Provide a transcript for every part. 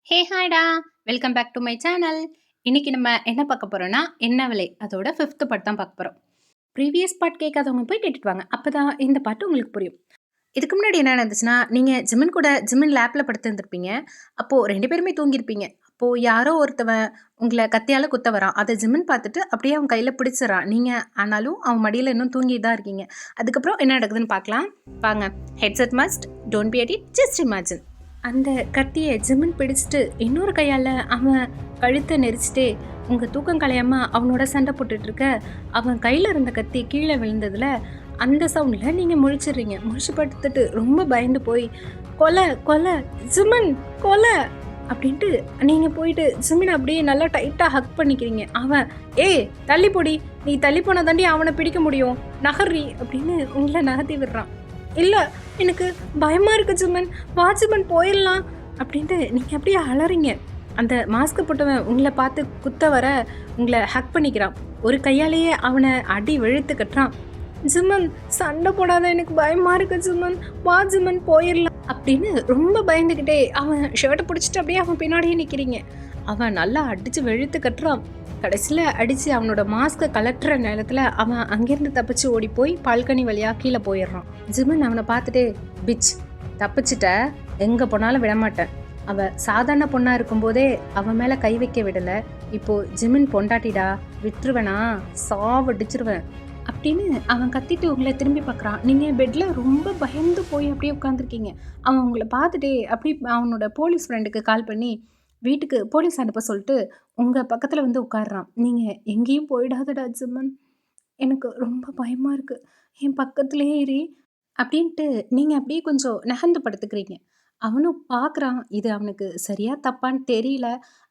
ஹே ஹாய்டா! Welcome back to my channel. இன்னைக்கு நம்ம என்ன பார்க்க போறோம்னா, "என்ன விலை" அதோட 5த் பார்ட் தான் பார்க்க போறோம். ப்ரீவியஸ் பார்ட் கேட்காதவங்க போய் கேட்டுட்டு வாங்க. அப்பதான் இந்த பார்ட் உங்களுக்கு புரியும். இதுக்கு முன்னாடி என்ன நடந்துச்சுன்னா, நீங்க ஜிமின் கூட ஜிமின் லேப்ல படுத்திருந்திருப்பீங்க. அப்போ 2 பேருமே தூங்கியிருப்பீங்க. அப்போ யாரோ ஒருத்தவன் உங்கள கத்தியால குத்த வரான். அத ஜிமின் பார்த்துட்டு அப்படியே அவன் கையில பிடிச்சிடுறான். நீங்க ஆனாலும் அவன் மடியில இன்னும் தூங்கிட்டு தான் இருக்கீங்க. அதுக்கப்புறம் என்ன நடக்குதுன்னு பார்க்கலாம். வாங்க. Headset must, don't be edit, just imagine. அந்த கத்தியை ஜிமின் பிடிச்சிட்டு இன்னொரு கையால் அவன் கழுத்தை நெரிச்சிட்டே உங்கள் தூக்கம் கலையாம அவனோட சண்டை போட்டுட்டு இருக்க, அவன் கையில் இருந்த கத்தி கீழே விழுந்ததில் அந்த சவுண்டில் நீங்கள் முழிச்சிடுறீங்க. முழிச்சு படுத்துட்டு ரொம்ப பயந்து போய் கொலை கொலை ஜிமின் கொலை அப்படின்ட்டு நீங்கள் போயிட்டு ஜிமின் அப்படியே நல்லா டைட்டாக ஹக் பண்ணிக்கிறீங்க. அவன் தள்ளி போடி, நீ தள்ளி போன தாண்டி அவனை பிடிக்க முடியும், நகர்றி அப்படின்னு உங்களை நகர்த்தி விடுறான். இல்லை, எனக்கு பயமாக இருக்குது ஜிமின், வா ஜிமின் போயிடலாம் அப்படின்ட்டு நீங்கள் அப்படியே அலறீங்க. அந்த மாஸ்க்கு போட்டவன் உங்களை பார்த்து குத்த வர உங்களை ஹக் பண்ணிக்கிறான். ஒரு கையாலேயே அவனை அடி வெழுத்து கட்டுறான். ஜிமின் சண்டை போடாத, எனக்கு பயமாக இருக்குது ஜிமின், வா ஜிமின் போயிடலாம் அப்படின்னு ரொம்ப பயந்துக்கிட்டே அவன் ஷர்ட்டை பிடிச்சிட்டு அப்படியே அவன் பின்னாடியே நிற்கிறீங்க. அவன் நல்லா அடித்து வெழுத்து கட்டுறான். கடைசியில் அடித்து அவனோட மாஸ்க்கை கலட்டுற நேரத்தில் அவன் அங்கேருந்து தப்பிச்சு ஓடி போய் பால்கனி வழியாக கீழே போயிடுறான். ஜிமின் அவனை பார்த்துட்டு, பிச் தப்பிச்சிட்ட, எங்கே போனாலும் விடமாட்டேன். அவள் சாதாரண பொண்ணாக இருக்கும்போதே அவன் மேலே கை வைக்க விடலை, இப்போது ஜிமின் பொண்டாட்டிடா, விட்டுருவேனா, சாவடிச்சிருவேன் அப்படின்னு அவன் கத்திட்டு உங்களை திரும்பி பார்க்குறான். நீங்கள் பெட்டில் ரொம்ப பயந்து போய் அப்படியே உட்காந்துருக்கீங்க. அவன் உங்களை பார்த்துட்டே அப்படி அவனோட போலீஸ் ஃப்ரெண்டுக்கு கால் பண்ணி வீட்டுக்கு போலீஸ் அனுப்ப சொல்லிட்டு உங்கள் பக்கத்தில் வந்து உட்காடுறான். நீங்கள் எங்கேயும் போயிடாதடா ஜிமின், எனக்கு ரொம்ப பயமாக இருக்குது, என் பக்கத்துலேயே இரு அப்படின்ட்டு நீங்கள் அப்படியே கொஞ்சம் நகர்ந்து படுத்துக்கிறீங்க. அவனும் பார்க்குறான், இது அவனுக்கு சரியாக தப்பான்னு தெரியல.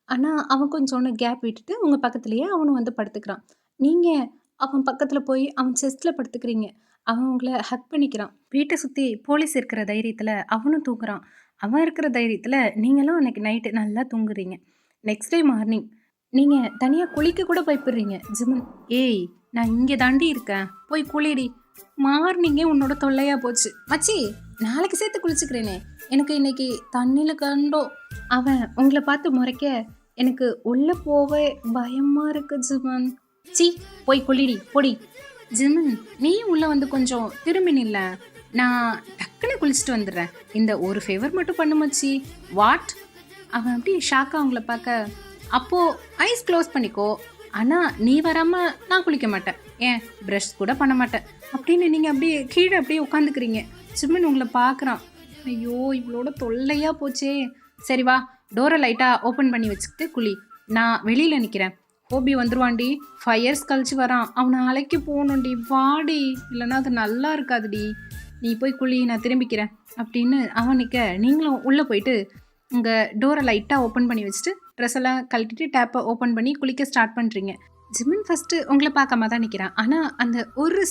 ஆனால் அவன் கொஞ்சம் ஒன்று கேப் விட்டுட்டு உங்கள் பக்கத்துலேயே அவனும் வந்து படுத்துக்கிறான். நீங்கள் அவன் பக்கத்தில் போய் அவன் செஸ்ட்டில் படுத்துக்கிறீங்க. அவன் உங்களை ஹக் பண்ணிக்கிறான். வீட்டை சுற்றி போலீஸ் இருக்கிற தைரியத்தில் அவனும் தூங்குறான். அவன் இருக்கிற தைரியத்தில் நீங்களும் அன்றைக்கி நைட்டு நல்லா தூங்குறீங்க. நெக்ஸ்ட் டே மார்னிங் நீங்கள் தனியாக குளிக்க கூட பயப்படுறீங்க. ஜிமின், நான் இங்கே தாண்டி இருக்கேன், போய் குளிடி. மார்னிங்கே உன்னோட தொல்லையாக போச்சு மச்சி, நாளைக்கு சேர்த்து குளிச்சுக்கிறேனே, எனக்கு இன்னைக்கு தண்ணியில் கண்டோ. அவன் உங்களை பார்த்து முறைக்க, எனக்கு உள்ளே போவே பயமாக இருக்கு ஜிமின். சி, போய் குளிடி பொடி. ஜிமின், நீ உள்ளே வந்து கொஞ்சம் திரும்பி நில்ல, நான் டக்குன்னு குளிச்சுட்டு வந்துடுறேன், இந்த ஒரு ஃபேவர் மட்டும் பண்ணு மச்சி. வாட்? அவன் அப்படியே ஷாக்காக அவங்கள பார்க்க, அப்போது ஐஸ் க்ளோஸ் பண்ணிக்கோ, ஆனால் நீ வராமல் நான் குளிக்க மாட்டேன், ஏன் ப்ரஷ் கூட பண்ண மாட்டேன் அப்படின்னு நீங்கள் அப்படியே கீழே அப்படியே உட்காந்துக்கிறீங்க. ஜிமின் உங்களை பார்க்குறான். ஐயோ, இவளோட தொல்லையாக போச்சே. சரி வா, டோரை லைட்டாக ஓப்பன் பண்ணி வச்சுக்கிட்டு குளி, நான் வெளியில் நிற்கிறேன். ஹோபி வந்துருவான்டி, 5 years கழிச்சு வரான், அவனை அழைக்க போகணுண்டி, வாடி, இல்லைன்னா அது நல்லா இருக்காதுடி, நீ போய் குளி, நான் திரும்பிக்கிறேன் அப்படின்னு அவன் நிற்க, நீங்களும் உள்ளே போயிட்டு உங்கள் டோரை லைட்டாக ஓப்பன் பண்ணி வச்சுட்டு ட்ரெஸ் எல்லாம் கழட்டிட்டு டேப்பை ஓப்பன் பண்ணி குளிக்க ஸ்டார்ட் பண்ணுறீங்க. ஜிமின் ஃபஸ்ட்டு உங்களை பார்க்காம தான் நிற்கிறான். ஆனால் அந்த ஒரு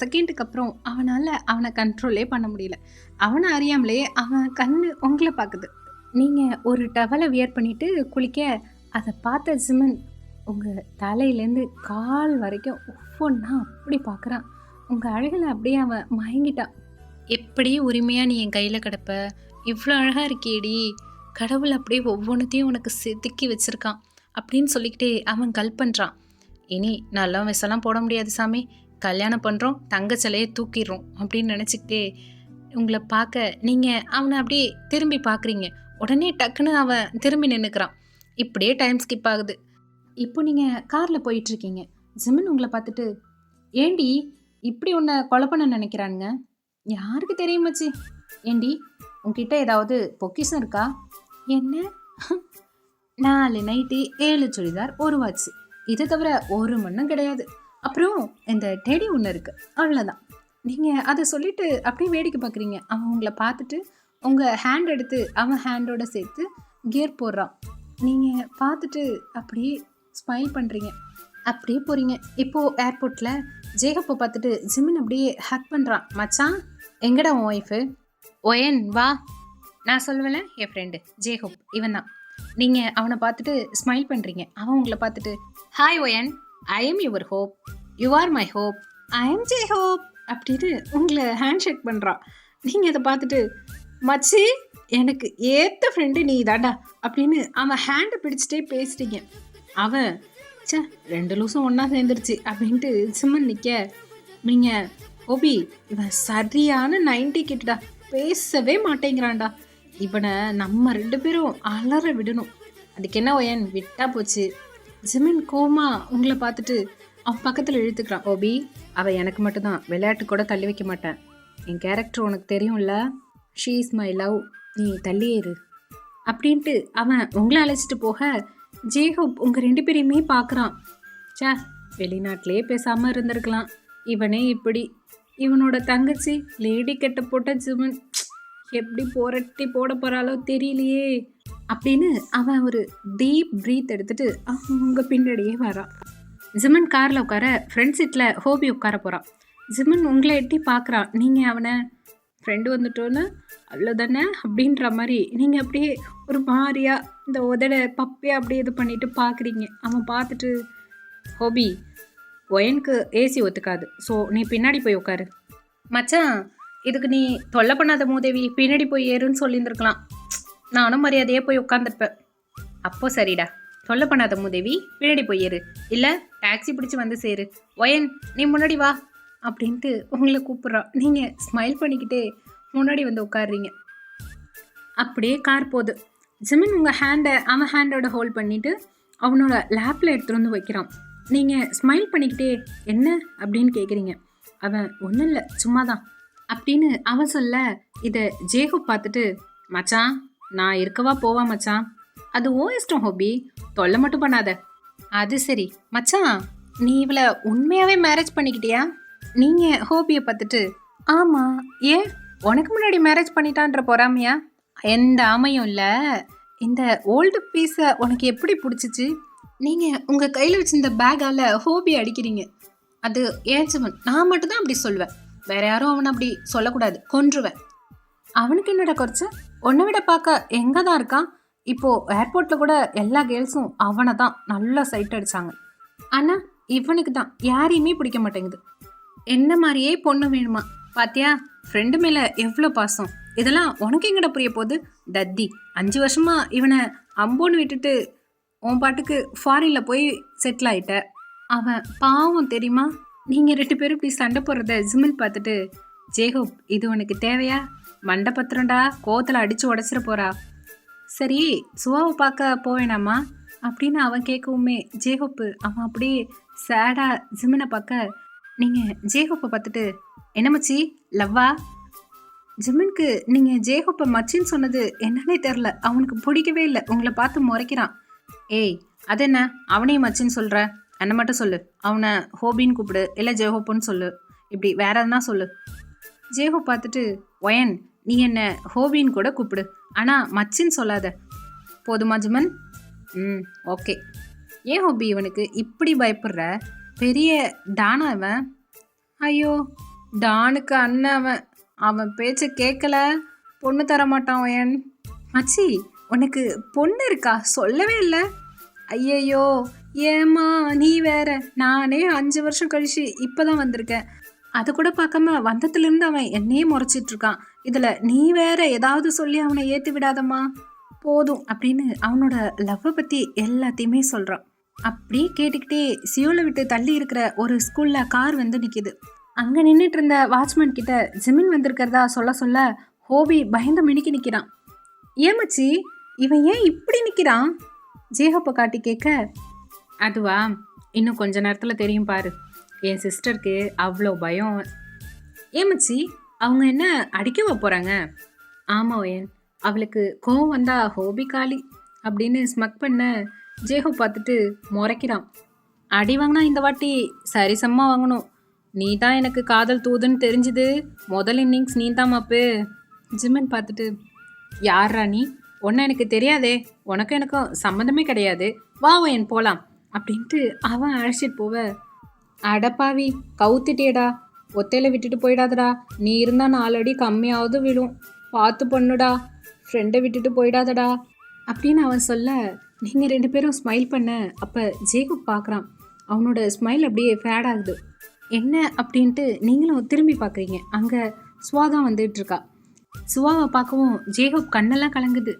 செகண்டுக்கு அப்புறம் அவனால் அவனை கண்ட்ரோலே பண்ண முடியல. அவனை அறியாமலே அவன் கண் உங்களை பார்க்குது. நீங்கள் ஒரு டவலை வியர் பண்ணிவிட்டு குளிக்க, அதை பார்த்த ஜிமின் உங்கள் தலையிலேருந்து கால் வரைக்கும் ஒவ்வொன்றா அப்படி பார்க்குறான். உங்கள் அழகில் அப்படியே அவன் மயங்கிட்டான். எப்படி உரிமையாக நீ என் கையில் கிடப்ப, இவ்வளோ அழகாக இருக்கேடி, கடவுள் அப்படியே ஒவ்வொன்றத்தையும் உனக்கு செதுக்கி வச்சுருக்கான் அப்படின்னு சொல்லிக்கிட்டே அவன் கல் பண்ணுறான். இனி நல்லா விஷம்லாம் போட முடியாது சாமி, கல்யாணம் பண்ணுறோம், தங்க சிலையை தூக்கிடுறோம் அப்படின்னு நினச்சிக்கிட்டே உங்களை பார்க்க நீங்கள் அவனை அப்படியே திரும்பி பார்க்குறீங்க. உடனே டக்குன்னு அவன் திரும்பி நின்றுக்கிறான். இப்படியே டைம் ஸ்கிப் ஆகுது. இப்போ நீங்கள் காரில் போயிட்டுருக்கீங்க. ஜிமின் உங்களை பார்த்துட்டு, ஏண்டி இப்படி உன்னை கொலை பண்ண நினைக்கிறானுங்க, யாருக்கு தெரியும் மச்சி, ஏண்டி உங்ககிட்ட ஏதாவது பொக்கிஷம் இருக்கா? என்ன? 4 நைட்டி 7 சுடிதார் 1 வாட்ச், இதை தவிர ஒரு மண்ணும் கிடையாது. அப்புறம் இந்த டெடி ஒன்று இருக்குது, அவ்வளோதான். நீங்கள் அதை சொல்லிவிட்டு அப்படியே வேடிக்கை பார்க்குறீங்க. அவன் உங்களை பார்த்துட்டு உங்கள் ஹேண்ட் எடுத்து அவன் ஹேண்டோட சேர்த்து கியர் போடுறான். நீங்கள் பார்த்துட்டு அப்படியே ஸ்மைல் பண்ணுறீங்க, அப்படியே போகிறீங்க. இப்போது ஏர்போர்ட்டில் ஜேகப்பை பார்த்துட்டு ஜிமின் அப்படியே ஹக் பண்ணுறான். மச்சான், எங்கடா உன் ஒய்ஃபு? ஒயன் வா, நான் சொல்லுவேல, என் ஃப்ரெண்டு ஜேஹோப், இவன் தான். நீங்கள் அவனை பார்த்துட்டு ஸ்மைல் பண்ணுறீங்க. அவன் உங்களை பார்த்துட்டு, hi wine, I am your hope, you are my hope, I am J hope அப்படின்னு உங்களை ஹேண்ட் ஷேக் பண்ணுறான். நீங்கள் அதை பார்த்துட்டு, மச்சி எனக்கு ஏத்த ஃப்ரெண்டு நீ தாண்டா அப்படின்னு அவன் ஹேண்டை பிடிச்சிட்டே பேசிட்டீங்க. அவன் ச்சே 2 லூசும் ஒன்றா சேர்ந்துருச்சு அப்படின்ட்டு சிம்மன் நிற்க, நீங்கள் ஹோபி இவன் சரியான 90 கிட்டடா, பேசவே மாட்டேங்கிறான்டா, இவனை நம்ம 2 பேரும் அலற விடணும். அதுக்கு என்ன ஒயன் விட்டா போச்சு. ஜிமின் கோமா உங்களை பார்த்துட்டு அவன் பக்கத்தில் இழுத்துக்கிறான். ஓபி அவள் எனக்கு மட்டும்தான், விளையாட்டு கூட தள்ளி வைக்க மாட்டேன். என் கேரக்டர் உனக்கு தெரியும்ல, ஷீ இஸ் மை லவ், நீ தள்ளியே இரு அப்படின்ட்டு அவன் உங்களை அழைச்சிட்டு போக, ஜேஹோப் உங்கள் 2 பேரையுமே பார்க்குறான். சே வெளிநாட்டிலே பேசாமல் இருந்திருக்கலாம், இவனே இப்படி. இவனோட தங்கச்சி லேடி கெட்ட போட்ட ஜிமன் எப்படி போரட்டி போட போகிறாளோ தெரியலையே அப்படின்னு அவன் ஒரு டீப் ப்ரீத் எடுத்துட்டு அவங்க பின்னாடியே வரான். ஜிமன் காரில் உட்கார ஃப்ரண்ட் சீட்டில் ஹோபி உட்கார போகிறான். ஜிமன் உங்களை எட்டி பார்க்குறான். நீங்கள் அவனை ஃப்ரெண்டு வந்துட்டோன்னு அவ்வளோதானே அப்படின்ற மாதிரி நீங்கள் அப்படியே ஒரு மாதிரியா இந்த உதட பப்பையாக அப்படியே இது பண்ணிட்டு பார்க்குறீங்க. அவன் பார்த்துட்டு, ஹோபி ஒயனுக்கு ஏசி ஒத்துக்காது, ஸோ நீ பின்னாடி போய் உட்காரு. மச்சான் இதுக்கு நீ தொல்லை பண்ணாத மூதேவி, பின்னாடி போய் ஏறுன்னு சொல்லியிருந்துருக்கலாம், நானும் மரியாதையே போய் உட்காந்துருப்பேன். அப்போ சரிடா, தொல்லை பண்ணாத மூதேவி, பின்னாடி போய் ஏறு, இல்லை டாக்ஸி பிடிச்சி வந்து சேரு. ஒயன் நீ முன்னாடி வா அப்படின்ட்டு உங்களை கூப்பிட்றான். நீங்கள் ஸ்மைல் பண்ணிக்கிட்டே முன்னாடி வந்து உட்காடுறீங்க. அப்படியே கார் போகுது. ஜிமின் உங்கள் ஹேண்டை அவன் ஹேண்டோட ஹோல்ட் பண்ணிவிட்டு அவனோட லேப்பில் எடுத்துகிட்டு வந்து வைக்கிறான். நீங்கள் ஸ்மைல் பண்ணிக்கிட்டே என்ன அப்படின்னு கேட்குறீங்க. அவன் ஒன்றும் இல்லை சும்மா தான் அப்படின்னு அவன் சொல்ல, இதை ஜேஹோப் பார்த்துட்டு, மச்சான் நான் இருக்கவா போவா மச்சான், அது ஓ இஷ்டம் ஹோபி, தொல்லை மட்டும் பண்ணாத. அது சரி மச்சான், நீ இவளை உண்மையாகவே மேரேஜ் பண்ணிக்கிட்டியா? நீங்கள் ஹோபியை பார்த்துட்டு, ஆமாம் ஏன் உனக்கு முன்னாடி மேரேஜ் பண்ணிட்டான்ற பொறாமையா? எந்த ஆமையும் இல்லை, இந்த ஓல்டு பீஸை உனக்கு எப்படி பிடிச்சிச்சு? நீங்கள் உங்கள் கையில் வச்சிருந்த பேக்கால் ஹோபி அடிக்கிறீங்க. அது ஏன் ஜிமன், நான் மட்டும்தான் அப்படி சொல்லுவேன், வேற யாரும் அவனை அப்படி சொல்லக்கூடாது, கொன்றுவேன். அவனுக்கு என்னடா குறைச்ச, உன்னை விட பார்க்க எங்கே தான் இருக்கான். இப்போது ஏர்போர்ட்டில் கூட எல்லா கேர்ள்ஸும் அவனை தான் நல்லா சைட் அடித்தாங்க. ஆனால் இவனுக்கு தான் யாரையுமே பிடிக்க மாட்டேங்குது. என்ன மாதிரியே பொண்ணு வேணுமா பாத்தியா, ஃப்ரெண்டு மேலே எவ்வளோ பாசம், இதெல்லாம் உனக்கு எங்கடா புரிய போகுது தத்தி. 5 வருஷமா இவனை அம்போன்னு விட்டுட்டு உன் பாட்டுக்கு ஃபாரினில் போய் செட்டில் ஆகிட்ட. அவன் பாவம் தெரியுமா? நீங்கள் 2 பேரும் இப்படி சண்டை போடுறத ஜிமில் பார்த்துட்டு, ஜேஹோப் இது உனக்கு தேவையா, மண்டை பத்திரண்டா, கோவத்தில் அடித்து உடச்சிட போகிறா. சரி சுவாவை பார்க்க போவேனாமா அப்படின்னு அவன் கேட்கவுமே ஜேஹோப்பு அவன் அப்படியே சேடாக ஜிமினை பார்க்க, நீங்கள் ஜேஹோப்பை பார்த்துட்டு, என்ன மச்சி லவ்வா? ஜிமினுக்கு நீங்கள் ஜேஹோப்பை மச்சின்னு சொன்னது என்னன்னே தெரில, அவனுக்கு பிடிக்கவே இல்லை, உங்களை பார்த்து முறைக்கிறான். ஏய் அது என்ன அவனையும் மச்சின்னு சொல்கிற, என்ன மட்டும் சொல்லு, அவனை ஹோபின்னு கூப்பிடு, இல்லை ஜேஹோப்புன்னு சொல்லு, இப்படி வேற எதுனா சொல்லு. ஜேஹோப் பார்த்துட்டு, ஒயன் நீ என்ன ஹோபின்னு கூட கூப்பிடு, ஆனால் மச்சின்னு சொல்லாத, போதுமா ஜிமன்? ஓகே. ஏன் ஹோபி இவனுக்கு இப்படி பயப்படுற, பெரிய டானா அவன். ஐயோ டானுக்கு அண்ணன் அவன், அவன் பேச்சை கேட்கல பொண்ணு தர மாட்டான் ஒயன். மச்சி உனக்கு பொண்ணு இருக்கா, சொல்லவே இல்லை. ஐயையோ ஏம்மா நீ வேற, நானே 5 வருஷம் கழிச்சு இப்போ தான் வந்திருக்கேன், அதை கூட பார்க்காம வந்ததுலேருந்து அவன் என்னையே முறைச்சிட்ருக்கான், இதில் நீ வேற ஏதாவது சொல்லி அவனை ஏற்றி விடாதம்மா போதும் அப்படின்னு அவனோட லவ்வை பற்றி எல்லாத்தையுமே சொல்கிறான். அப்படியே கேட்டுக்கிட்டே சியோலை விட்டு தள்ளி இருக்கிற ஒரு ஸ்கூலில் கார் வந்து நிற்கிது. அங்கே நின்றுட்டு இருந்த வாட்ச்மேன் கிட்ட ஜிமின் வந்திருக்கிறதா சொல்ல ஹோபி பயந்து மினிக்கி நிற்கிறான். ஏமச்சி இவன் ஏன் இப்படி நிற்கிறான்? ஜேஹோப்பை காட்டி கேட்க, அதுவா இன்னும் கொஞ்ச நேரத்தில் தெரியும் பாரு, என் சிஸ்டருக்கு அவ்வளோ பயம். ஏமச்சி அவங்க என்ன அடிக்கவா போகிறாங்க? ஆமாம் ஏன், அவளுக்கு கோவம் வந்தா ஹோபி காலி அப்படின்னு ஸ்மக் பண்ண ஜேஹோப் பார்த்துட்டு முறைக்கிறான். அடி வாங்கினா இந்த வாட்டி சரிசம்மா வாங்கணும், நீ தான் எனக்கு காதல் தூதுன்னு தெரிஞ்சுது, முதல் இன்னிங்ஸ் நீ தான் மாப்பு. ஜிமன் பார்த்துட்டு, யாரா நீ, ஒன்று எனக்கு தெரியாதே, உனக்கும் எனக்கும் சம்மந்தமே கிடையாது, வா என் போகலாம் அப்படின்ட்டு அவன் அழைச்சிட்டு போவ, அடப்பாவி கவுத்திட்டேடா, ஒத்தையில் விட்டுட்டு போயிடாதடா, நீ இருந்தால் 4 அடி கம்மியாவது விழும், பார்த்து பண்ணுடா, ஃப்ரெண்டை விட்டுட்டு போயிடாதடா அப்படின்னு அவன் சொல்ல, நீங்கள் 2 பேரும் ஸ்மைல் பண்ண. அப்போ ஜேகப் பார்க்குறான், அவனோட ஸ்மைல் அப்படியே ஃபேட் ஆகுது. என்ன அப்படின்ட்டு நீங்களும் திரும்பி பார்க்குறீங்க. அங்கே ஸ்வாதான் வந்துட்டுருக்கா. சுவாவை பார்க்கவும் ஜேகப் கண்ணெல்லாம் கலங்குது.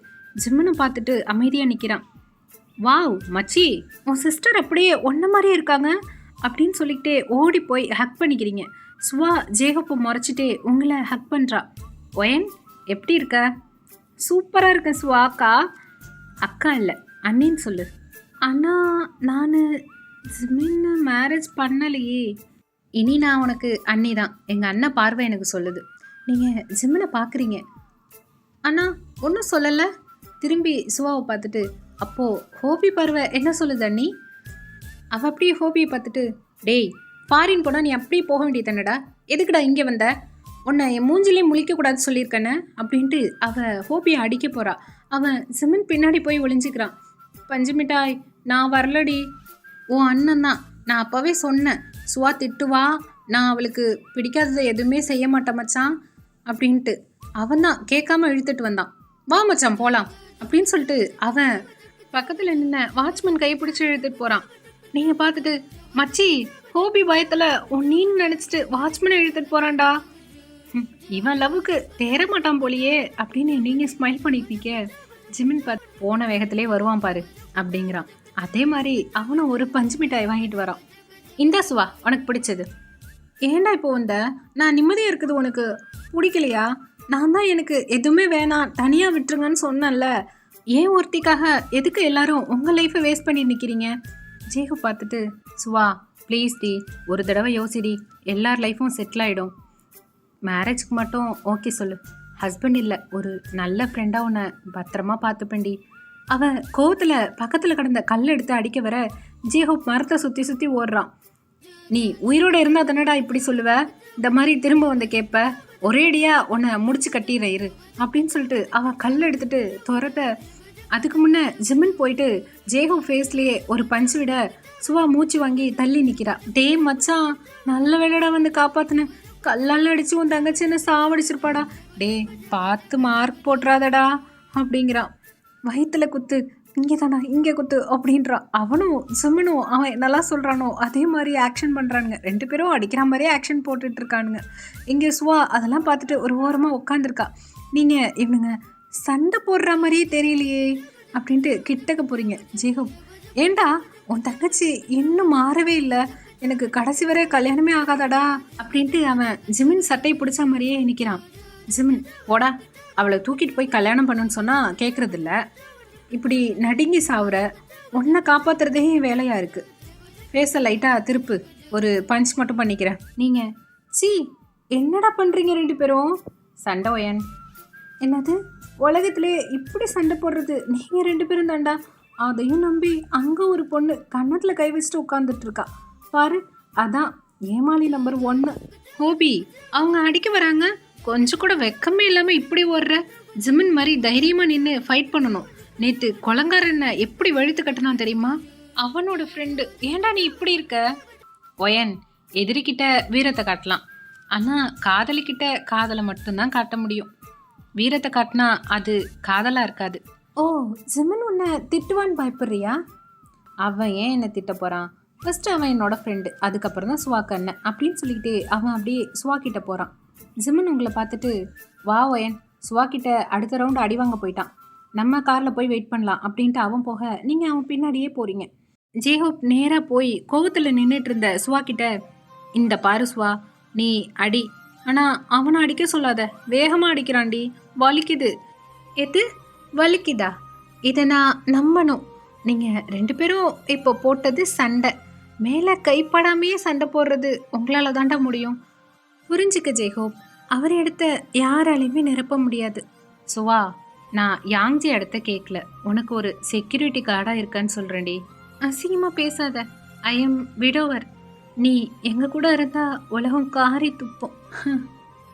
ஜிம்முன்னு பார்த்துட்டு அமைதியாக நிற்கிறான். வாவ் மச்சி, உன் சிஸ்டர் அப்படியே ஒன்ன மாதிரியே இருக்காங்க அப்படின்னு சொல்லிக்கிட்டே ஓடி போய் ஹக் பண்ணிக்கிறீங்க. சுவா ஜேகப்பை முறைச்சிட்டே உங்களை ஹக் பண்ணுறா. ஒயன் எப்படி இருக்க? சூப்பராக இருக்க சுவா அக்கா. அக்கா இல்லை அண்ணின்னு சொல்லு. ஆனால் நான் ஜிமின்னு மேரேஜ் பண்ணலையே. இனி நான் உனக்கு அண்ணி தான். எங்கள் அண்ணன் பார்வை எனக்கு சொல்லுது. நீங்கள் ஜிம்மினை பார்க்குறீங்க. அண்ணா ஒன்றும் சொல்லலை. திரும்பி சுவாவை பார்த்துட்டு, அப்போது ஹோபி பார்வை என்ன சொல்லுது அண்ணி? அவள் அப்படியே ஹோபியை பார்த்துட்டு, டேய் ஃபாரின் போனால் நீ அப்படியே போக வேண்டியது தானடா, எதுக்குடா இங்கே வந்த? உன்னை என் மூஞ்சிலே முழிக்கக்கூடாதுன்னு சொல்லியிருக்கேன்னு அப்படின்ட்டு அவள் ஹோபியை அடிக்க போகிறா. அவன் சிமெண்ட் பின்னாடி போய் ஒளிஞ்சிக்கிறான். பஞ்சு மிட்டாய் நான் வரலடி. உன் அண்ணன் தான். நான் அப்போவே சொன்னேன், சுவா திட்டுவா, நான் அவளுக்கு பிடிக்காததை எதுவுமே செய்ய மாட்டேன் மச்சான் அப்படின்ட்டு. அவன் தான் கேட்காம இழுத்துட்டு வந்தான். வா மச்சான் போகலாம் அப்படின்னு சொல்லிட்டு அவன் பக்கத்தில் நின்ன வாட்ச்மேன் கையை பிடிச்சி இழுத்துட்டு போகிறான். நீங்கள் பார்த்துட்டு, மச்சி ஹோபி பயத்தில் உன் நீன்னு நினச்சிட்டு வாட்ச்மேனை இழுத்துட்டு போகிறான்டா. இவன் லவ்வுக்கு தேர மாட்டான் போலியே அப்படின்னு நீங்கள் ஸ்மைல் பண்ணிக்கிட்டீங்க. ஜிமின் பார்த்து, போன வேகத்திலே வருவான் பாரு அப்படிங்கிறான். அதே மாதிரி அவனும் ஒரு பஞ்சு மிட்டாய் வாங்கிட்டு வரான். இந்தா சுவா உனக்கு பிடிச்சது. ஏன்டா இப்போ வந்த? நான் நிம்மதியாக இருக்குது உனக்கு பிடிக்கலையா? நான் தான் எனக்கு எதுவுமே வேணாம் தனியாக விட்டுருங்கன்னு சொன்னேன்ல. ஏன் ஒருத்திக்காக எதுக்கு எல்லாரும் உங்கள் லைஃப்பை வேஸ்ட் பண்ணி நிற்கிறீங்க? ஜேகு பார்த்துட்டு, சுவா ப்ளீஸ் டி, ஒரு தடவை யோசிடி, எல்லார் லைஃப்பும் செட்டில் ஆகிடும். மேரேஜ்க்கு மட்டும் ஓகே சொல்லு. ஹஸ்பண்ட் இல்லை, ஒரு நல்ல ஃப்ரெண்டாக உன்னை பத்திரமா பார்த்துப்பேன்டி. அவன் கோவத்தில் பக்கத்தில் கிடந்த கல் எடுத்து அடிக்க வர ஜேஹோப் மரத்தை சுற்றி சுற்றி ஓடுறான். நீ உயிரோடு இருந்தால் தானடா இப்படி சொல்லுவ, இந்த மாதிரி திரும்ப வந்து கேட்ப, ஒரேடியாக உன்னை முடிச்சு கட்டிடுற இரு அப்படின்னு சொல்லிட்டு அவன் கல் எடுத்துட்டு துரத்த. அதுக்கு முன்னே ஜிம்மின் போயிட்டு ஜேஹோப் ஃபேஸ்லேயே ஒரு பஞ்சு விட சுவா மூச்சு வாங்கி தள்ளி நிற்கிறா. டே மச்சான், நல்ல வேலைடா வந்து காப்பாத்துன. கல்லால் அடிச்சு உன் தங்கச்சி என்ன சாவடிச்சிருப்பாடா. டே பார்த்து மார்க் போட்டுறாதடா அப்படிங்கிறான். வயிற்றுல குத்து, இங்கே தானா இங்கே குத்து அப்படின்றான். அவனும் ஜிம்மினும் அவன் நல்லா சொல்கிறானோ அதே மாதிரி ஆக்ஷன் பண்ணுறானுங்க. ரெண்டு பேரும் அடிக்கிற மாதிரியே ஆக்ஷன் போட்டுட்ருக்கானுங்க. இங்கே சுவா அதெல்லாம் பார்த்துட்டு ஒரு ஓரமாக உட்காந்துருக்கா. நீங்கள் இவனுங்க சண்டை போடுற மாதிரியே தெரியலையே அப்படின்ட்டு கிட்டக்க போகிறீங்க. ஜேகப், ஏண்டா உன் தங்கச்சி இன்னும் மாறவே இல்லை, எனக்கு கடைசி வரை கல்யாணமே ஆகாதாடா அப்படின்ட்டு அவன் ஜிமின் சட்டையை பிடிச்ச மாதிரியே நிற்கிறான். ஜிமின் போடா, அவளை தூக்கிட்டு போய் கல்யாணம் பண்ணுன்னு சொன்னால் கேட்குறதில்ல, இப்படி நடுங்கி சாவுற, உன்னை காப்பாற்றுறதே வேலையாக இருக்குது. ஃபேஸை லைட்டாக திருப்பு, ஒரு பஞ்ச் மட்டும் பண்ணிக்கிறேன். நீங்கள் சி என்னடா பண்ணுறீங்க ரெண்டு பேரும்? சண்டை ஒயன். என்னது, உலகத்திலே இப்படி சண்டை போடுறது நீங்கள் ரெண்டு பேரும் தாண்டா. அதையும் நம்பி அங்கே ஒரு பொண்ணு கன்னத்தில் கை வச்சுட்டு உட்காந்துட்ருக்கா பாரு, அதான் ஏமாளி நம்பர் 1. ஹோபி, அவங்க அடிக்க வராங்க, கொஞ்சம் கூட வெக்கமே இல்லாமல் இப்படி ஓடுற. ஜிமின் மாதிரி தைரியமாக நின்று ஃபைட் பண்ணணும். நேற்று கொலங்காரனை எப்படி வழுத்து கட்டினான் தெரியுமா? அவனோட ஃப்ரெண்டு. ஏன்டா நீ இப்படி இருக்க? ஒயன், எதிரிக்கிட்ட வீரத்தை காட்டலாம், ஆனால் காதலிக்கிட்ட காதலை மட்டும்தான் காட்ட முடியும். வீரத்தை காட்டினா அது காதலாக இருக்காது. ஓ, ஜிமின் உன்னை திட்டுவான்னு பயப்படுறியா? அவன் ஏன் என்னை திட்ட போகிறான்? ஃபஸ்ட்டு அவன் என்னோடய ஃப்ரெண்டு, அதுக்கப்புறம் தான் சுவாக்கு அண்ணன் அப்படின்னு சொல்லிக்கிட்டு அவன் அப்படியே சுவாக்கிட்ட போகிறான். ஜிமின் உங்களை பார்த்துட்டு, வா ஒயன், சுவாக்கிட்ட அடுத்த ரவுண்டு அடி வாங்க போயிட்டான், நம்ம காரில் போய் வெயிட் பண்ணலாம் அப்படின்ட்டு அவன் போக நீங்கள் அவன் பின்னாடியே போகிறீங்க. ஜேஹோப் நேராக போய் கோவத்தில் நின்றுட்டு இருந்த சுவாக்கிட்ட, இந்த பாரு சுவா, நீ அடி, ஆனால் அவனை அடிக்க சொல்லாத, வேகமாக அடிக்கிறான்டி, வலிக்குது. எது வலிக்குதா? இதை நான் நம்பணும். நீங்கள் ரெண்டு பேரும் இப்போ போட்டது சண்டை, மேலே கைப்படாமையே சண்டை போடுறது உங்களால் தாண்டா முடியும். புரிஞ்சுக்க ஜேஹோப், அவர் இடத்த யாராலையுமே நிரப்ப முடியாது. சுவா, நான் யாங்ஜி இடத்த கேட்கல, உனக்கு ஒரு செக்யூரிட்டி கார்டாக இருக்கான்னு சொல்கிறேன்டி. அசிங்கமாக பேசாத, ஐ எம் விடோவர். நீ எங்கள் கூட இருந்தால் உலகம் காரி துப்போம்.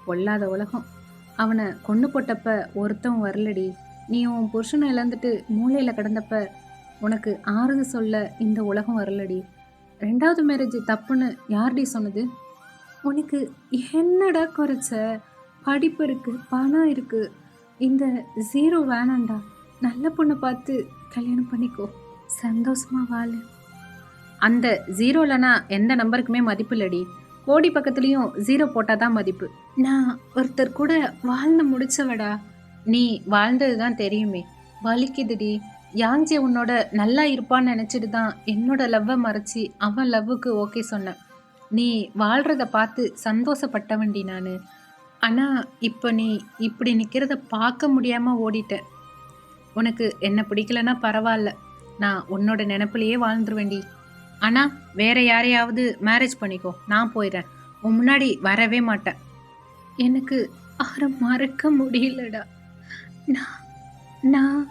பொல்லாத உலகம். அவனை கொண்டு போட்டப்ப ஒருத்தன் வரலடி. நீ உன் புருஷனை இழந்துட்டு மூளையில் கிடந்தப்ப உனக்கு ஆறுதல் சொல்ல இந்த உலகம் வரலடி. 2வது மேரேஜ் தப்புன்னு யார்டி சொன்னது? உனக்கு என்னடா குறைச்ச? படிப்பு இருக்குது, பணம் இருக்குது, இந்த 0 வேணாண்டா. நல்ல பொண்ணை பார்த்து கல்யாணம் பண்ணிக்கோ, சந்தோஷமாக வாழு. அந்த 0லனா எந்த நம்பருக்குமே மதிப்பு இல்லடி. கோடி பக்கத்துலேயும் 0 போட்டால் தான் மதிப்பு. நான் ஒருத்தர் கூட வாழ்ந்து முடிச்சவடா. நீ வாழ்ந்தது தான் தெரியுமே. வலிக்குதுடி. யாங்ஜி உன்னோட நல்லா இருப்பான்னு நினச்சிட்டு தான் என்னோட லவ்வை மறைச்சி அவன் லவ்வுக்கு ஓகே சொன்னேன். நீ வாழ்கிறத பார்த்து சந்தோஷப்பட்டவன்டி நான். ஆனால் இப்போ நீ இப்படி நிற்கிறத பார்க்க முடியாமல் ஓடிட்ட. உனக்கு என்ன பிடிக்கலன்னா பரவாயில்ல, நான் உன்னோட நினப்பிலேயே வாழ்ந்துருவேண்டி. ஆனால் வேற யாரையாவது மேரேஜ் பண்ணிக்கோ, நான் போயிடுறேன். உன் முன்னாடி வரவே மாட்டேன். எனக்கு அவரை மறக்க முடியலடா. நான் நான்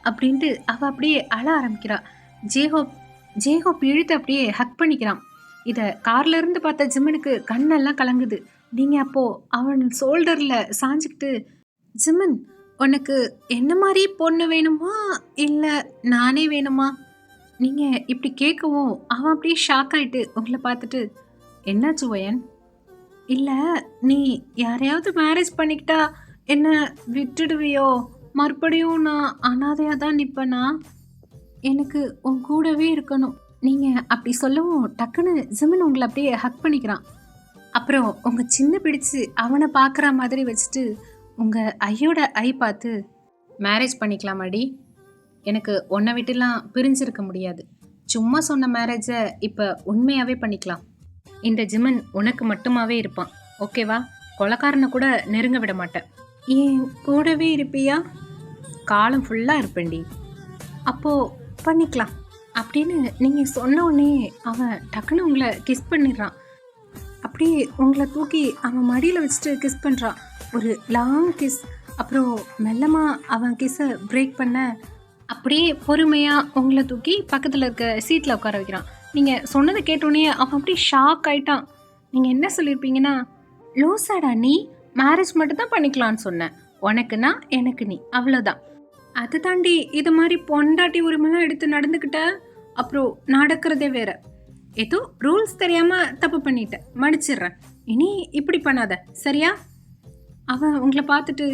அப்படின்ட்டு அவள் அப்படியே அழ ஆரம்பிக்கிறா. ஜேஹோப் ஜேஹோப் இழுத்து அப்படியே ஹக் பண்ணிக்கிறான். இதை கார்ல இருந்து பார்த்த ஜிம்மனுக்கு கண்ணெல்லாம் கலங்குது. நீங்கள் அப்போது அவன் ஷோல்டரில் சாஞ்சிக்கிட்டு, ஜிம்மன் உனக்கு என்ன மாதிரி பொண்ணு வேணுமா இல்லை நானே வேணுமா? நீங்கள் இப்படி கேட்கவும் அவன் அப்படியே ஷாக் ஆகிட்டு உங்களை பார்த்துட்டு, என்னாச்சு ஒயன்? இல்லை நீ யாரையாவது மேரேஜ் பண்ணிக்கிட்டா என்ன விட்டுடுவியோ? மறுபடியும் நான் அனாதையாக தான் நிற்பேனா? எனக்கு உன் கூடவே இருக்கணும். நீங்கள் அப்படி சொல்லவும் டக்குன்னு ஜிம்மன் உங்களை அப்படியே ஹக் பண்ணிக்கிறான். அப்புறம் உங்கள் சின்ன பிடிச்சு அவனை பார்க்குற மாதிரி வச்சுட்டு உங்கள் ஐயோட ஐ பார்த்து, மேரேஜ் பண்ணிக்கலாமாடி? எனக்கு உன்னை விட்டுலாம் பிரிஞ்சிருக்க முடியாது. சும்மா சொன்ன மேரேஜை இப்போ உண்மையாகவே பண்ணிக்கலாம். இந்த ஜிம்மன் உனக்கு மட்டுமாவே இருப்பான், ஓகேவா? கொலைக்காரனை கூட நெருங்க விட மாட்டேன். ஏன் கூடவே இருப்பியா? காலம் ஃபுல்லாக இருப்பேன்டி. அப்போது பண்ணிக்கலாம் அப்படின்னு நீங்கள் சொன்ன உடனே அவன் டக்குன்னு உங்களை கிஸ் பண்ணிடுறான். அப்படியே உங்களை தூக்கி அவன் மடியில் வச்சுட்டு கிஸ் பண்ணுறான். ஒரு லாங் கிஸ். அப்புறம் மெல்லமாக அவன் கிஸ்ஸை பிரேக் பண்ண அப்படியே பொறுமையாக உங்களை தூக்கி பக்கத்தில் இருக்க சீட்டில் உட்கார வைக்கிறான். நீங்கள் சொன்னதை கேட்டோன்னே அவன் அப்படியே ஷாக் ஆகிட்டான். நீங்கள் என்ன சொல்லியிருப்பீங்கன்னா, லூசாடா நீ, மேரேஜ் மட்டும் தான் பண்ணிக்கலான்னு சொன்னேன், உனக்குன்னா எனக்கு நீ, அவ்வளோதான். அது தாண்டி இது மாதிரி பொண்டாட்டி உரிமைலாம் எடுத்து நடந்துக்கிட்ட அப்புறம் நடக்கிறதே வேற. ஏதோ ரூல்ஸ் தெரியாமல் தப்பு பண்ணிட்டேன், மன்னிச்சிடுறேன். இனி இப்படி பண்ணாத, சரியா? அவன் உங்களை பார்த்துட்டு,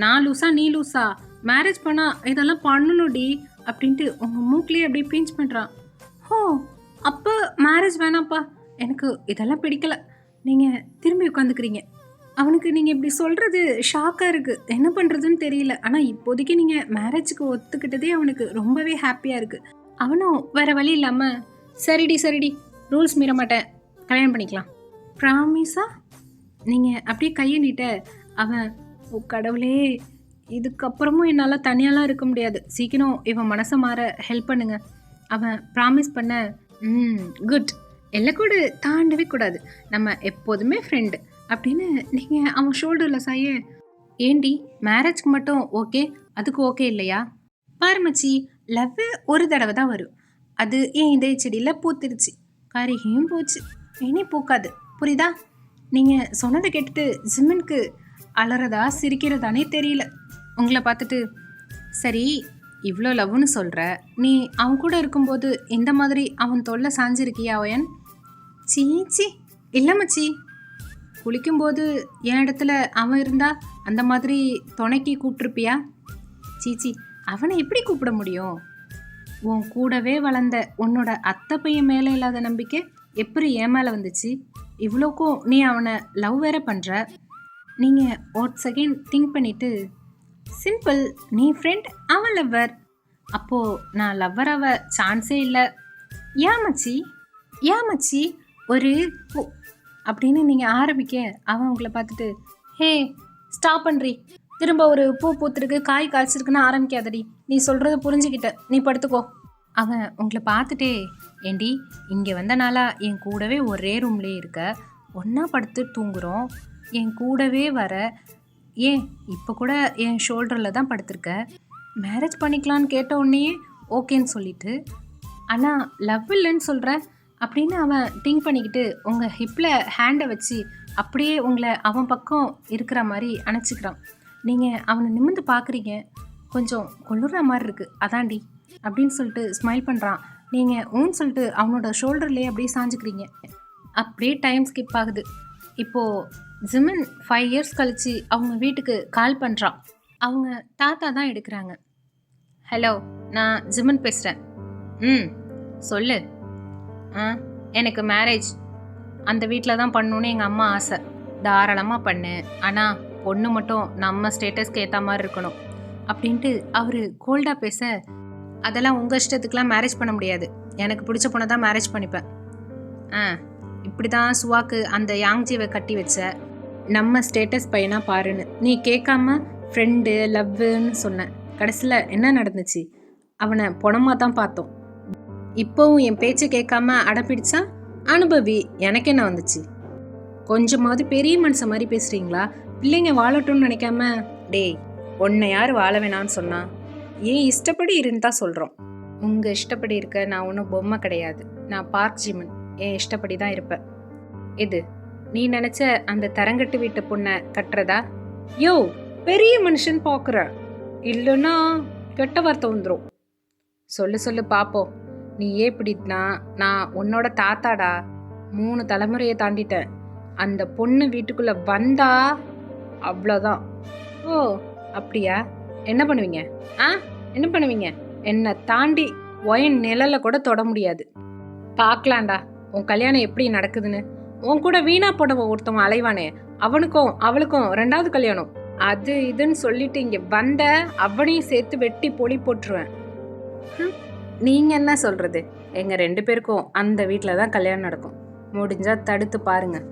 நான் லூஸா நீ லூஸா, மேரேஜ் பண்ணால் இதெல்லாம் பண்ணணும்டி அப்படின்ட்டு உங்கள் மூக்கிலே அப்படியே பீஞ்ச் பண்ணுறான். ஓ அப்போ மேரேஜ் வேணாம்ப்பா, எனக்கு இதெல்லாம் பிடிக்கல, நீங்கள் திரும்பி உட்காந்துக்கிறீங்க. அவனுக்கு நீங்கள் இப்படி சொல்கிறது ஷாக்காக இருக்குது, என்ன பண்ணுறதுன்னு தெரியல. ஆனால் இப்போதைக்கு நீங்கள் மேரேஜுக்கு ஒத்துக்கிட்டதே அவனுக்கு ரொம்பவே ஹாப்பியாக இருக்குது. அவனும் வேறு வழி இல்லாமல், சரிடி ரூல்ஸ் மீற மாட்டேன், கல்யாணம் பண்ணிக்கலாம், ப்ராமிஸா? நீங்கள் அப்படியே கையை நீட்ட அவன், ஓ கடவுளே, இதுக்கப்புறமும் என்னால் தனியாலாம் இருக்க முடியாது, சீக்கிரம் இவன் மனசை மாற ஹெல்ப் பண்ணுங்க. அவன் ப்ராமிஸ் பண்ண, குட், எல்லாம் கூட தாண்டவே கூடாது, நம்ம எப்போதுமே ஃப்ரெண்டு அப்படின்னு நீங்கள் அவன் ஷோல்டரில் சாய, ஏண்டி மேரேஜ்க்கு மட்டும் ஓகே, அதுக்கு ஓகே இல்லையா? பாருமச்சி, லவ் ஒரு தடவை தான் வரும், அது ஏன் இதய செடியில் பூத்திருச்சு, கருகியும் போச்சு, இனி பூக்காது, புரியுதா? நீங்கள் சொன்னதை கேட்டுட்டு ஜிம்மனுக்கு அலறதா சிரிக்கிறதானே தெரியல. உங்களை பார்த்துட்டு, சரி இவ்வளோ லவ்னு சொல்கிற, நீ அவன் கூட இருக்கும்போது இந்த மாதிரி அவன் தொல்லை சாஞ்சிருக்கியா ஒயன்? சீச்சி இல்லை மச்சி, குளிக்கும்போது என் இடத்துல அவன் இருந்தா அந்த மாதிரி துணைக்கி கூப்பிட்ருப்பியா? சீச்சி, அவனை எப்படி கூப்பிட முடியும்? உன் கூடவே வளர்ந்த உன்னோட அத்தை பையன் மேலே இல்லாத நம்பிக்கை எப்படி என் மேலே வந்துச்சு? இவ்வளோக்கும் நீ அவனை லவ் வேற பண்ணுற. நீங்கள் ஒரு செகண்ட் திங்க் பண்ணிவிட்டு, சிம்பிள், நீ ஃப்ரெண்ட், அவன் லவ்வர், அப்போது நான் லவ்வராக சான்ஸே இல்லை. ஏன் மச்சி ஒரு அப்படின்னு நீங்கள் ஆரம்பிக்க அவன் உங்களை பார்த்துட்டு, ஹே ஸ்டாப் பண்ணுறி, திரும்ப ஒரு பூ பூத்துருக்கு காய் காய்ச்சிருக்குன்னு ஆரம்பிக்காதடி, நீ சொல்கிறத புரிஞ்சுக்கிட்ட, நீ படுத்துக்கோ. அவன் உங்களை பார்த்துட்டே, ஏண்டி இங்கே வந்த நாளா என் கூடவே ஒரே ரூம்லேயே இருக்க, ஒன்றா படுத்து தூங்குகிறோம், என் கூடவே வர, ஏன் இப்போ கூட என் ஷோல்டரில் தான் படுத்திருக்க, மேரேஜ் பண்ணிக்கலான்னு கேட்ட உடனே ஓகேன்னு சொல்லிட்டு, ஆனால் லவ் இல்லைன்னு சொல்கிற அப்படின்னு அவன் திங்க் பண்ணிக்கிட்டு உங்கள் ஹிப்பில் ஹேண்டை வச்சு அப்படியே உங்களை அவன் பக்கம் இருக்கிற மாதிரி அணைச்சிக்கிறான். நீங்கள் அவனை நிமிர்ந்து பார்க்குறீங்க, கொஞ்சம் கொள்ளுற மாதிரி இருக்குது, அதாண்டி அப்படின்னு சொல்லிட்டு ஸ்மைல் பண்ணுறான். நீங்கள் ஊன்னு சொல்லிட்டு அவனோட ஷோல்டர்லேயே அப்படியே சாஞ்சுக்கிறீங்க. அப்படியே டைம் ஸ்கிப் ஆகுது. இப்போது ஜிமின் 5 இயர்ஸ் கழித்து அவங்க வீட்டுக்கு கால் பண்ணுறான். அவங்க தாத்தா தான் எடுக்கிறாங்க. ஹலோ, நான் ஜிமின் பேசுகிறேன். சொல்லு. எனக்கு மேரேஜ். அந்த வீட்டில் தான் பண்ணணுன்னு எங்கள் அம்மா ஆசை. தாராளமாக பண்ணு, ஆனால் பொண்ணு மட்டும் நம்ம ஸ்டேட்டஸ்க்கு ஏற்ற மாதிரி இருக்கணும் அப்படின்ட்டு அவர் கோல்டாக பேச, அதெல்லாம் உங்கள் இஷ்டத்துக்குலாம் மேரேஜ் பண்ண முடியாது, எனக்கு பிடிச்ச பொண்ணை தான் மேரேஜ் பண்ணிப்பேன். இப்படி தான் சுவாக்கு அந்த யாங்ஜிவை கட்டி வச்ச. நம்ம ஸ்டேட்டஸ் பையனா பாருன்னு நீ கேட்காம ஃப்ரெண்டு லவ்வுன்னு சொன்ன. கடைசியில் என்ன நடந்துச்சு? அவனை பொணமாக தான் பார்த்தோம். இப்போவும் என் பேச்சு கேட்காம அடப்பிடிச்சா அனுபவி, எனக்கு என்ன வந்துச்சு? கொஞ்சமாவது பெரிய மனுஷன் மாதிரி பேசுகிறீங்களா? பிள்ளைங்க வாழட்டும்னு நினைக்காம. டேய், உன்னை யார் வாழ வேணான்னு சொன்னா? ஏன் இஷ்டப்படி இருந்தா சொல்கிறோம். உங்கள் இஷ்டப்படி இருக்க நான் ஒன்றும் பொம்மை கிடையாது. நான் பார்க் ஜிமன், என் இஷ்டப்படி தான் இருப்பேன். இது நீ நினச்ச அந்த தரங்கட்டு வீட்டு பொண்ணை கட்டுறதா? யோ, பெரிய மனுஷன் பார்க்குற, இல்லைன்னா கெட்ட வார்த்தை வந்துடும். சொல்லு பார்ப்போம். நீ ஏன் இப்படின்னா? நான் உன்னோட தாத்தாடா, 3 தலைமுறையை தாண்டிட்டேன். அந்த பொண்ணு வீட்டுக்குள்ளே வந்தா அவ்வளோதான். ஓ அப்படியா? என்ன பண்ணுவீங்க? என்ன பண்ணுவீங்க? என்னை தாண்டி ஒயன் நிழல கூட தொட முடியாது. பார்க்கலாண்டா உன் கல்யாணம் எப்படி நடக்குதுன்னு. உன் கூட வீணா போடவ ஒருத்தவன் அலைவானே, அவனுக்கும் அவளுக்கும் 2வது கல்யாணம். அது இதுன்னு சொல்லிட்டு இங்கே வந்த அவனையும் சேர்த்து வெட்டி பொலி போட்டுருவேன். நீங்கள் என்ன சொல்கிறது? எங்கள் 2 பேருக்கும் அந்த வீட்டில் தான் கல்யாணம் நடக்கும். முடிஞ்சால் தடுத்து பாருங்கள்.